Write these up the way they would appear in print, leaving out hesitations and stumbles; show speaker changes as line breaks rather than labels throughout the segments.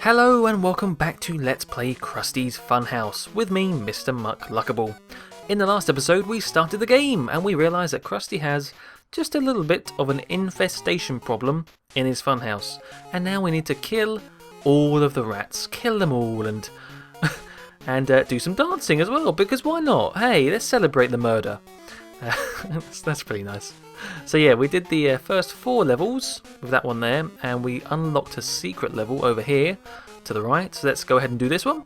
Hello and welcome back to Let's Play Krusty's Funhouse with me, Mr. Muck Luckable. In the last episode we started the game and we realised that Krusty has just a little bit of an infestation problem in his funhouse. And now we need to kill all of the rats, kill them all and do some dancing as well, because why not? Hey, let's celebrate the murder. That's pretty nice. So yeah, we did the first 4 levels with that one there, and we unlocked a secret level over here to the right. So let's go ahead and do this one.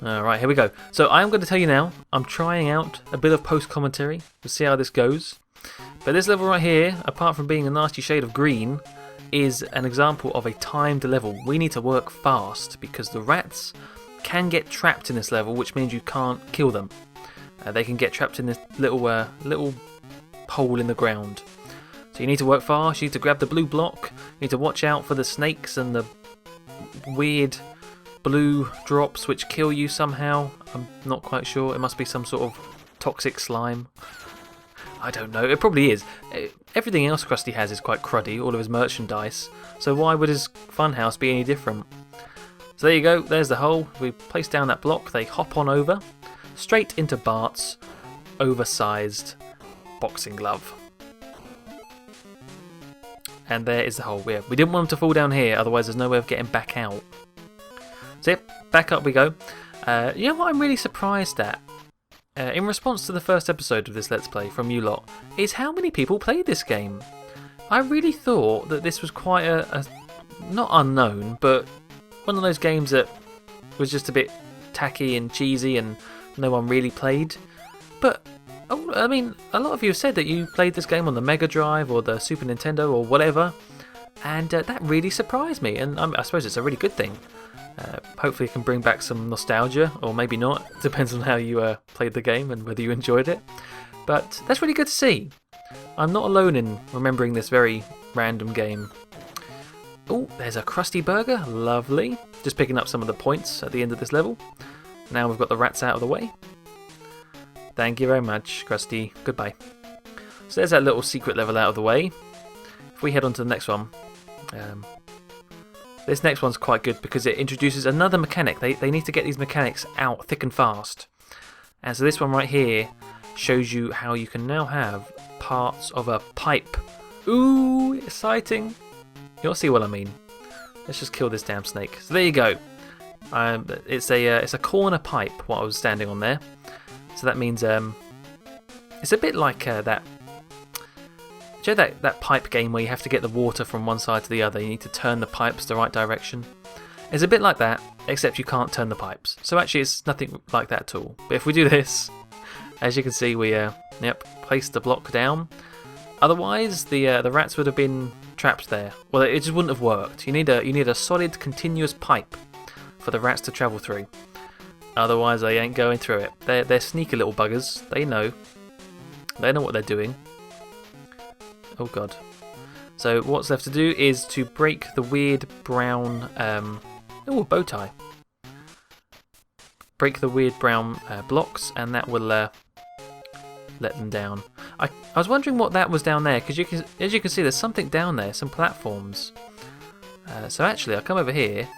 Alright, here we go. So I'm going to tell you now, I'm trying out a bit of post-commentary to see how this goes. But this level right here, apart from being a nasty shade of green, is an example of a timed level. We need to work fast because the rats can get trapped in this level, which means you can't kill them. They can get trapped in this little hole in the ground. So you need to work fast, you need to grab the blue block, you need to watch out for the snakes and the weird blue drops which kill you somehow. I'm not quite sure, it must be some sort of toxic slime. I don't know, it probably is. Everything else Krusty has is quite cruddy, all of his merchandise, so why would his funhouse be any different? So there you go, there's the hole. We place down that block, they hop on over, straight into Bart's oversized boxing glove. And there is the hole. We didn't want him to fall down here, otherwise there's no way of getting back out. So yep, back up we go. You know what I'm really surprised at, in response to the first episode of this Let's Play from you lot, is how many people played this game. I really thought that this was quite a not unknown, but one of those games that was just a bit tacky and cheesy and no one really played. But I mean, a lot of you have said that you played this game on the Mega Drive or the Super Nintendo or whatever, and that really surprised me, and I suppose it's a really good thing. Hopefully it can bring back some nostalgia, or maybe not, depends on how you played the game and whether you enjoyed it. But that's really good to see. I'm not alone in remembering this very random game. Oh, there's a Krusty burger, lovely. Just picking up some of the points at the end of this level. Now we've got the rats out of the way. Thank you very much, Krusty. Goodbye. So there's that little secret level out of the way. If we head on to the next one. This next one's quite good because it introduces another mechanic. They need to get these mechanics out thick and fast. And so this one right here shows you how you can now have parts of a pipe. Ooh, exciting. You'll see what I mean. Let's just kill this damn snake. So there you go. It's a corner pipe, what I was standing on there. So that means it's a bit like that. Do you know that pipe game where you have to get the water from one side to the other? You need to turn the pipes the right direction. It's a bit like that, except you can't turn the pipes. So actually, it's nothing like that at all. But if we do this, as you can see, we place the block down. Otherwise, the rats would have been trapped there. Well, it just wouldn't have worked. You need a solid, continuous pipe for the rats to travel through. Otherwise, they ain't going through it. They're sneaky little buggers. They know what they're doing. Oh god. So what's left to do is to break the weird brown bow tie. Break the weird brown blocks, and that will let them down. I was wondering what that was down there, because as you can see, there's something down there, some platforms. So actually, I'll come over here.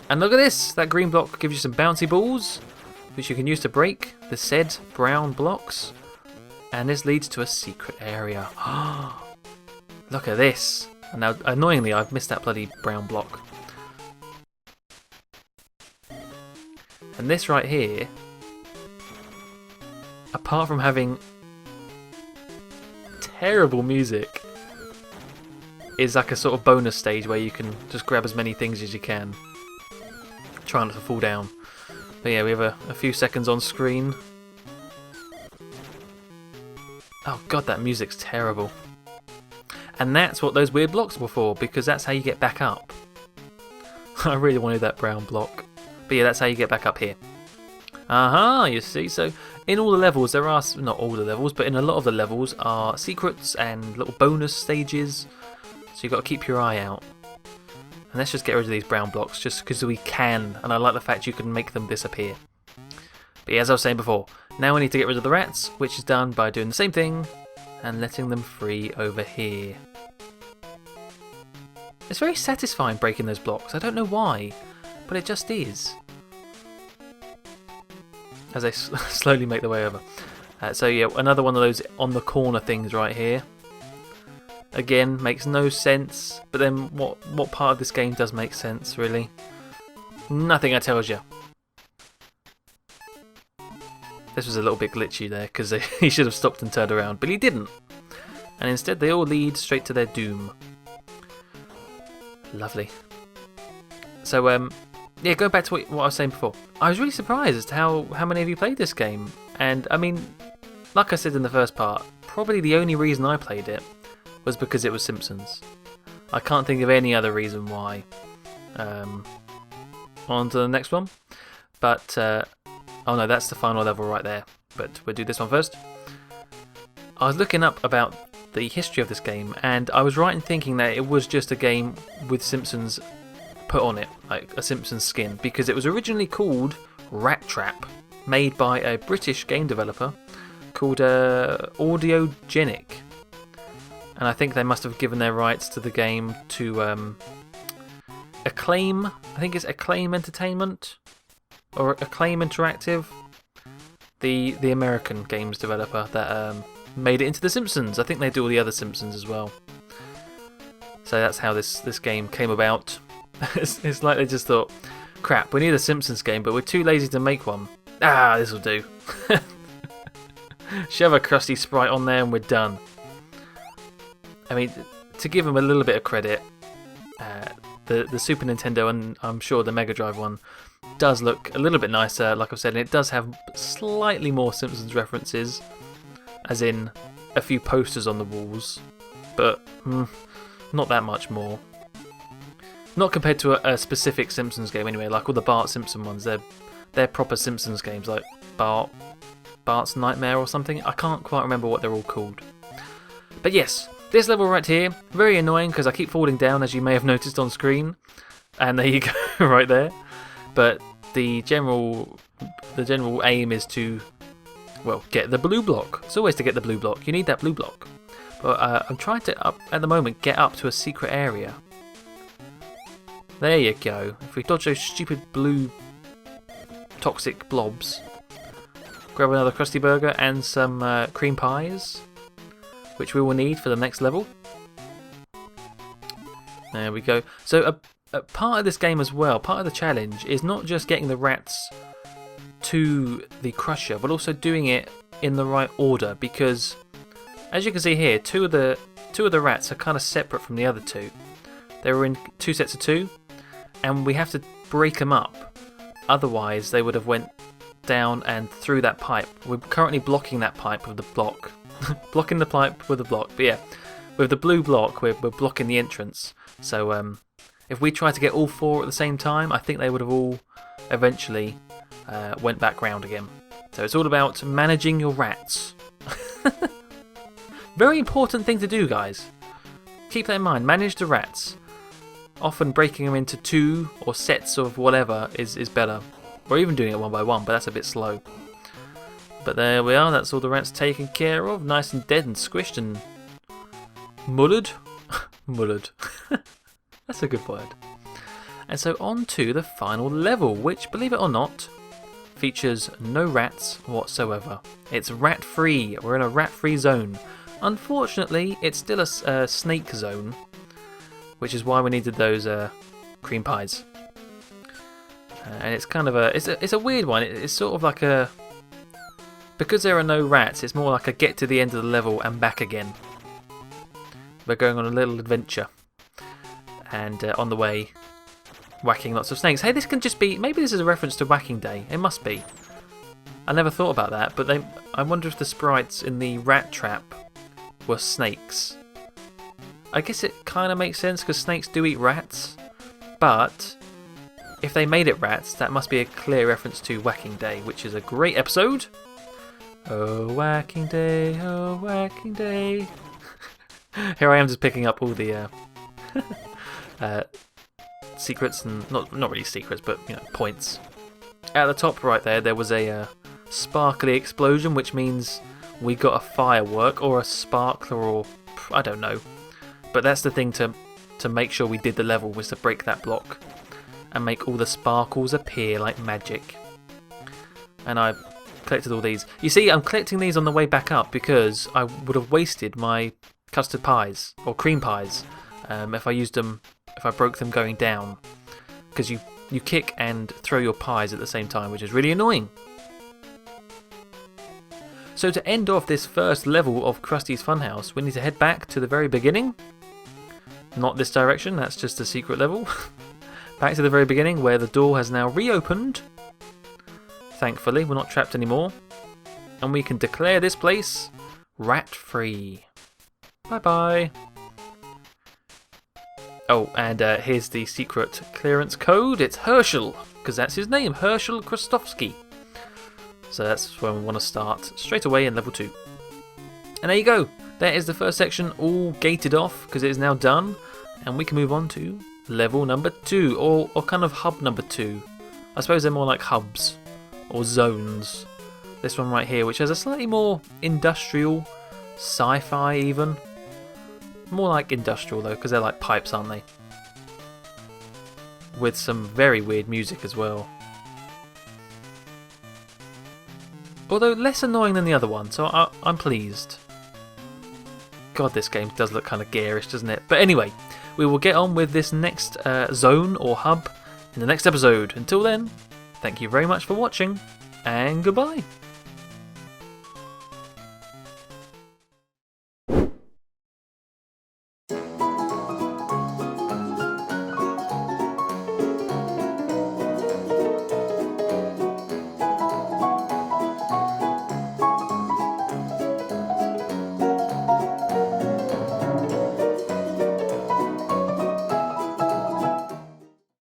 And look at this! That green block gives you some bouncy balls, which you can use to break the said brown blocks. And this leads to a secret area. Look at this! And now, annoyingly, I've missed that bloody brown block. And this right here, apart from having terrible music, is like a sort of bonus stage where you can just grab as many things as you can. Try not to fall down. But yeah, we have a few seconds on screen. Oh god, that music's terrible. And that's what those weird blocks were for, because that's how you get back up. I really wanted that brown block. But yeah, that's how you get back up here. Aha, you see, so in all the levels there are, not all the levels, but in a lot of the levels are secrets and little bonus stages. So you've got to keep your eye out. And let's just get rid of these brown blocks, just because we can, and I like the fact you can make them disappear. But yeah, as I was saying before, now we need to get rid of the rats, which is done by doing the same thing and letting them free over here. It's very satisfying breaking those blocks. I don't know why, but it just is. As they slowly make their way over. So yeah, another one of those on the corner things right here. Again, makes no sense, but then what part of this game does make sense, really? Nothing, I tells you. This was a little bit glitchy there, because he should have stopped and turned around, but he didn't. And instead they all lead straight to their doom. Lovely. So, yeah, going back to what I was saying before. I was really surprised as to how many of you played this game. And, I mean, like I said in the first part, probably the only reason I played it was because it was Simpsons. I can't think of any other reason why. On to the next one. But, oh no, that's the final level right there. But we'll do this one first. I was looking up about the history of this game, and I was right in thinking that it was just a game with Simpsons put on it, like a Simpsons skin, because it was originally called Rat Trap, made by a British game developer called Audiogenic, and I think they must have given their rights to the game to Acclaim. I think it's Acclaim Entertainment or Acclaim Interactive, the American games developer that made it into The Simpsons. I think they do all the other Simpsons as well. So that's how this game came about. It's like they just thought, crap, we need a Simpsons game, but we're too lazy to make one. Ah, this'll do. Shove a Krusty sprite on there and we're done. I mean, to give them a little bit of credit, the Super Nintendo and I'm sure the Mega Drive one does look a little bit nicer, like I've said, and it does have slightly more Simpsons references, as in a few posters on the walls, but not that much more. Not compared to a specific Simpsons game anyway, like all the Bart Simpson ones. They're proper Simpsons games, like Bart's Nightmare or something. I can't quite remember what they're all called. But yes, this level right here, very annoying because I keep falling down, as you may have noticed on screen. And there you go, right there. But the general aim is to, well, get the blue block. It's always to get the blue block. You need that blue block. But I'm trying to, at the moment, get up to a secret area. There you go. If we dodge those stupid blue toxic blobs. Grab another Krusty Burger and some cream pies, which we will need for the next level. There we go. So a part of this game as well, part of the challenge, is not just getting the rats to the crusher, but also doing it in the right order, because as you can see here, two of the rats are kind of separate from the other two. They were in two sets of two, and we have to break them up. Otherwise, they would have went down and through that pipe. We're currently blocking that pipe with the block. Blocking the pipe with the block. But yeah, with the blue block, we're blocking the entrance. So if we try to get all four at the same time, I think they would have all eventually went back round again. So it's all about managing your rats. Very important thing to do, guys. Keep that in mind. Manage the rats. Often breaking them into two or sets of whatever is better. Or even doing it one by one, but that's a bit slow. But there we are, that's all the rats taken care of. Nice and dead and squished and mullered. Mullered. That's a good word. And so on to the final level, which, believe it or not, features no rats whatsoever. It's rat-free. We're in a rat-free zone. Unfortunately, it's still a snake zone, which is why we needed those cream pies. And it's kind of it's a weird one. It's sort of like a, because there are no rats, it's more like a get to the end of the level and back again. We're going on a little adventure, and on the way, whacking lots of snakes. Hey, this can just be, maybe this is a reference to Whacking Day. It must be. I never thought about that, but I wonder if the sprites in the rat trap were snakes. I guess it kind of makes sense because snakes do eat rats, but if they made it rats, that must be a clear reference to Whacking Day, which is a great episode. Oh, whacking day, oh, whacking day. Here I am just picking up all the secrets, and not really secrets, but points. At the top right there was a sparkly explosion, which means we got a firework or a sparkler, or I don't know. But that's the thing to to make sure we did the level was to break that block and make all the sparkles appear like magic. And I collected all these. You see, I'm collecting these on the way back up because I would have wasted my custard pies or cream pies if I used them, if I broke them going down, because you kick and throw your pies at the same time, which is really annoying. So to end off this first level of Krusty's Funhouse, we need to head back to the very beginning. Not this direction, that's just a secret level. Back to the very beginning where the door has now reopened. Thankfully, we're not trapped anymore. And we can declare this place rat-free. Bye-bye. Oh, and here's the secret clearance code. It's Herschel, because that's his name, Herschel Krustovsky. So that's where we want to start, straight away in level 2. And there you go. There is the first section all gated off, because it is now done. And we can move on to level number 2, or kind of hub number 2. I suppose they're more like hubs, or zones. This one right here, which has a slightly more industrial, sci-fi even. More like industrial though, because they're like pipes, aren't they? With some very weird music as well. Although less annoying than the other one, so I'm pleased. God, this game does look kind of garish, doesn't it? But anyway, we will get on with this next zone or hub in the next episode. Until then, thank you very much for watching, and goodbye.